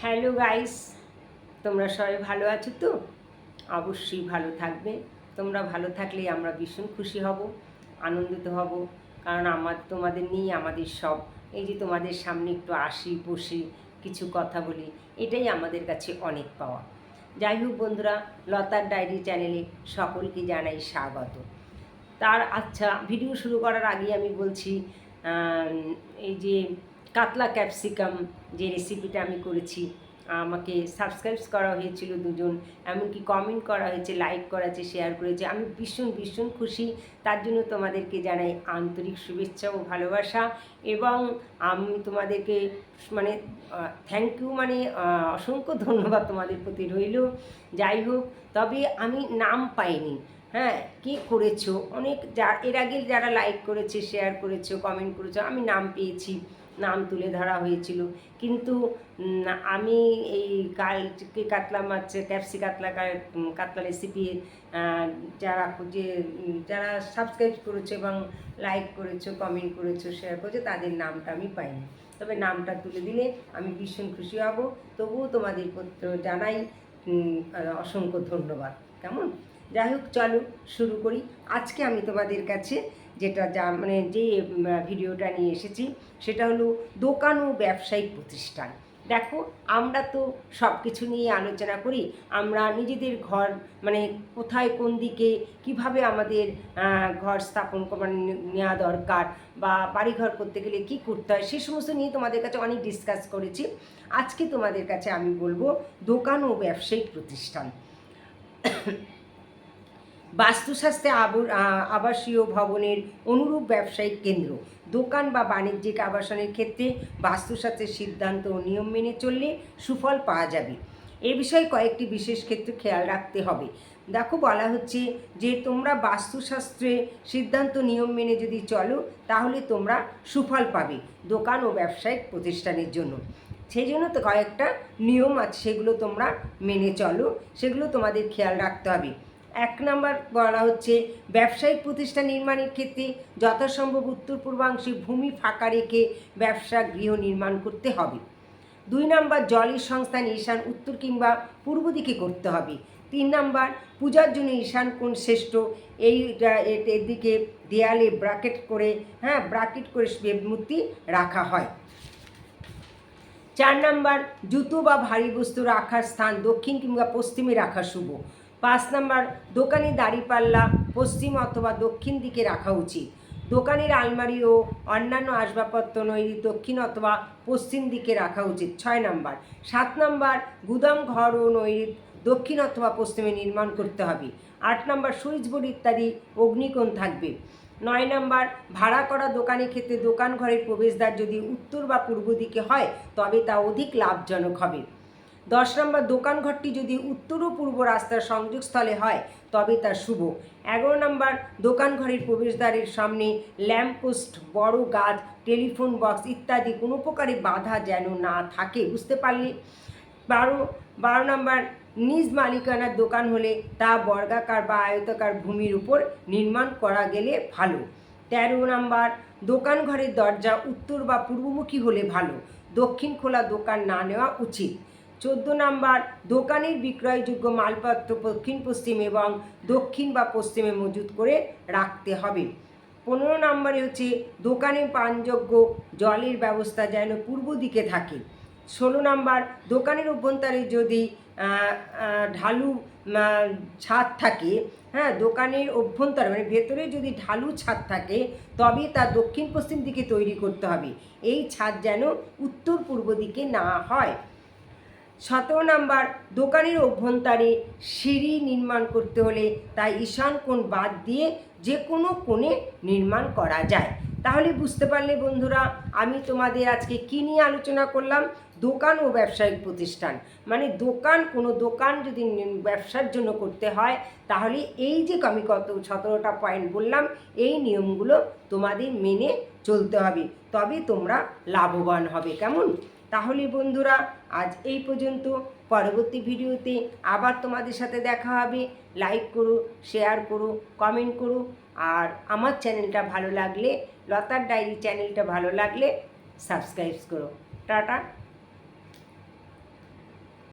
Hello guys, তোমরা সবাই ভালো আছো তো? অবশ্যই ভালো থাকবে। তোমরা ভালো থাকলেই আমরা ভীষণ খুশি হব, আনন্দিত হব। কারণ তোমাদের নিয়েই আমাদের সব। এই যে তোমাদের সামনে একটু আসি বসি, কিছু কথা বলি, এটাই আমাদের কাছে অনেক পাওয়া। যাই হোক বন্ধুরা, লতার ডায়েরি চ্যানেলে সকলকে জানাই স্বাগত। আচ্ছা, ভিডিও শুরু করার আগেই আমি বলছি, এই যে কাতলা ক্যাপসিকাম যে রেসিপিটা আমি করেছি, আমাকে সাবস্ক্রাইব করা হয়েছিল দুজন, এমনকি কমেন্ট করা হয়েছে, লাইক করা আছে, শেয়ার করেছে। আমি ভীষণ ভীষণ খুশি। তার জন্য তোমাদেরকে জানাই আন্তরিক শুভেচ্ছা ও ভালোবাসা। এবং আমি তোমাদেরকে মানে থ্যাংক ইউ, মানে অসংখ্য ধন্যবাদ তোমাদের প্রতি রইল। যাই হোক, তবে আমি নাম পাইনি। হ্যাঁ, কী করেছো, অনেক এর আগে যারা লাইক করেছে, শেয়ার করেছো, কমেন্ট করেছো, আমি নাম পেয়েছি, নাম তুলে ধরা হয়েছিল। কিন্তু আমি এই কাতলা মাছ কাতলা রেসিপি যারা সাবস্ক্রাইব করেছো এবং লাইক করেছো, কমেন্ট করেছো, শেয়ার করেছো, তাদের নামটা আমি পাইনি। তবে নামটা তুলে দিলে আমি ভীষণ খুশি হব। তবুও তোমাদের পত্র জানাই অসংখ্য ধন্যবাদ। কেমন? যাই হোক, চলো শুরু করি। আজকে আমি তোমাদের কাছে যে ভিডিওটা নিয়ে এসেছি, সেটা হলো দোকান ও ব্যবসায়িক প্রতিষ্ঠান। দেখো, আমরা তো সব কিছু নিয়ে আলোচনা করি। আমরা নিজেদের ঘর কোথায়, কোন দিকে, কিভাবে আমাদের ঘর স্থাপন নেওয়া দরকার, বা বাড়িঘর করতে গেলে কী করতে হয়, সে সমস্ত নিয়ে তোমাদের কাছে অনেক ডিসকাস করেছি। আজকে তোমাদের কাছে আমি বলবো দোকান ও ব্যবসায়িক প্রতিষ্ঠান। বাস্তুশাস্ত্রে আবাসীয় ভবনের অনুরূপ ব্যবসায়িক কেন্দ্র। দোকান বা বাণিজ্যিক আবাসনের ক্ষেত্রে বাস্তুশাস্ত্রের সিদ্ধান্ত ও নিয়ম মেনে চললে সুফল পাওয়া যাবে। এ বিষয়ে কয়েকটি বিশেষ ক্ষেত্রে খেয়াল রাখতে হবে। দেখো, বলা হচ্ছে যে তোমরা বাস্তুশাস্ত্রে সিদ্ধান্ত নিয়ম মেনে যদি চলো, তাহলে তোমরা সুফল পাবে দোকান ও ব্যবসায়িক প্রতিষ্ঠানের জন্য। সেই জন্য তো কয়েকটা নিয়ম আছে, সেগুলো তোমরা মেনে চলো, সেগুলো তোমাদের খেয়াল রাখতে হবে। 1 নম্বর বলা হচ্ছে, ব্যবসায়িক প্রতিষ্ঠান নির্মাণের ক্ষেত্রে যথাসম্ভব উত্তর পূর্বাংশে ভূমি ফাঁকা রেখে ব্যবসা গৃহ নির্মাণ করতে হবে। 2 নম্বর, জলের সংস্থান ঈশান, উত্তর কিংবা পূর্ব দিকে করতে হবে। 3 নম্বর, পূজার জন্য ঈশান কোণ শ্রেষ্ঠ, এর দিকে দেয়ালে ব্র্যাকেট করে মূর্তি রাখা হয়। 4 নম্বর, জুতো বা ভারী বস্তু রাখার স্থান দক্ষিণ কিংবা পশ্চিমে রাখা শুভ। 5 নম্বর, দোকানের দাঁড়িপাল্লা পশ্চিম অথবা দক্ষিণ দিকে রাখা উচিত। দোকানের আলমারি ও অন্যান্য আসবাবপত্র নৈরিত দক্ষিণ অথবা পশ্চিম দিকে রাখা উচিত। 6 নম্বর। 7 নম্বর, গুদাম ঘর ও নৈরিত দক্ষিণ অথবা পশ্চিমে নির্মাণ করতে হবে। 8 নম্বর, সুইচ বোর্ড ইত্যাদি অগ্নিকোণ থাকবে। 9 নম্বর, ভাড়া করা দোকানের ক্ষেত্রে দোকান ঘরের প্রবেশদ্বার যদি উত্তর বা পূর্ব দিকে হয়, তবে তা অধিক লাভজনক হবে। 10 নম্বর, দোকান ঘরটি যদি উত্তর ও পূর্ব রাস্তার সংযোগস্থলে হয়, তবে তা শুভ। 11 নম্বর, দোকান ঘরের প্রবেশদ্বারের সামনে ল্যাম্পপোস্ট, বড় গাছ, টেলিফোন বক্স ইত্যাদি কোনো প্রকারে বাধা যেন না থাকে। বুঝতে পারলে? 12 নম্বর, নিজ মালিকানার দোকান হলে তা বর্গাকার বা আয়তাকার ভূমির উপর নির্মাণ করা গেলে ভালো। 13 নম্বর, দোকান ঘরের দরজা উত্তর বা পূর্বমুখী হলে ভালো, দক্ষিণ খোলা দোকান না নেওয়া উচিত। 14 নম্বর, দোকানের বিক্রয়যোগ্য মালপত্র দক্ষিণ পশ্চিম এবং দক্ষিণ বা পশ্চিমে মজুত করে রাখতে হবে। 15 নম্বরে হচ্ছে, দোকানে পানযোগ্য জলের ব্যবস্থা যেন পূর্ব দিকে থাকে। 16 নম্বর, দোকানের অভ্যন্তরে যদি ঢালু ছাদ থাকে, দোকানের অভ্যন্তরে ভেতরে যদি ঢালু ছাদ থাকে, তবে তা দক্ষিণ পশ্চিম দিকে তৈরি করতে হবে। এই ছাদ যেন উত্তর পূর্ব দিকে না হয়। 17 নম্বর, দোকানের অভ্যন্তরে সিঁড়ি নির্মাণ করতে হলে তা ঈশান কোণ বাদ দিয়ে যে কোনো কোণে নির্মাণ করা যায়। তাহলে বুঝতে পারলে বন্ধুরা, আমি তোমাদের আজকে কী নিয়ে আলোচনা করলাম? দোকান ও ব্যবসায়িক প্রতিষ্ঠান। কোনো দোকান যদি ব্যবসার জন্য করতে হয়, তাহলে এই যে আমি 17টা পয়েন্ট বললাম, এই নিয়মগুলো তোমাদের মেনে চলতে হবে, তবে তোমরা লাভবান হবে। কেমন? তাহলে বন্ধুরা, আজ এই পর্যন্ত। পরবর্তী ভিডিওতে আবার তোমাদের সাথে দেখা হবে। লাইক করো, শেয়ার করো, কমেন্ট করো। আর আমার চ্যানেলটা ভালো লাগলে, লতার ডায়েরি চ্যানেলটা ভালো লাগলে সাবস্ক্রাইব করো। টাটা।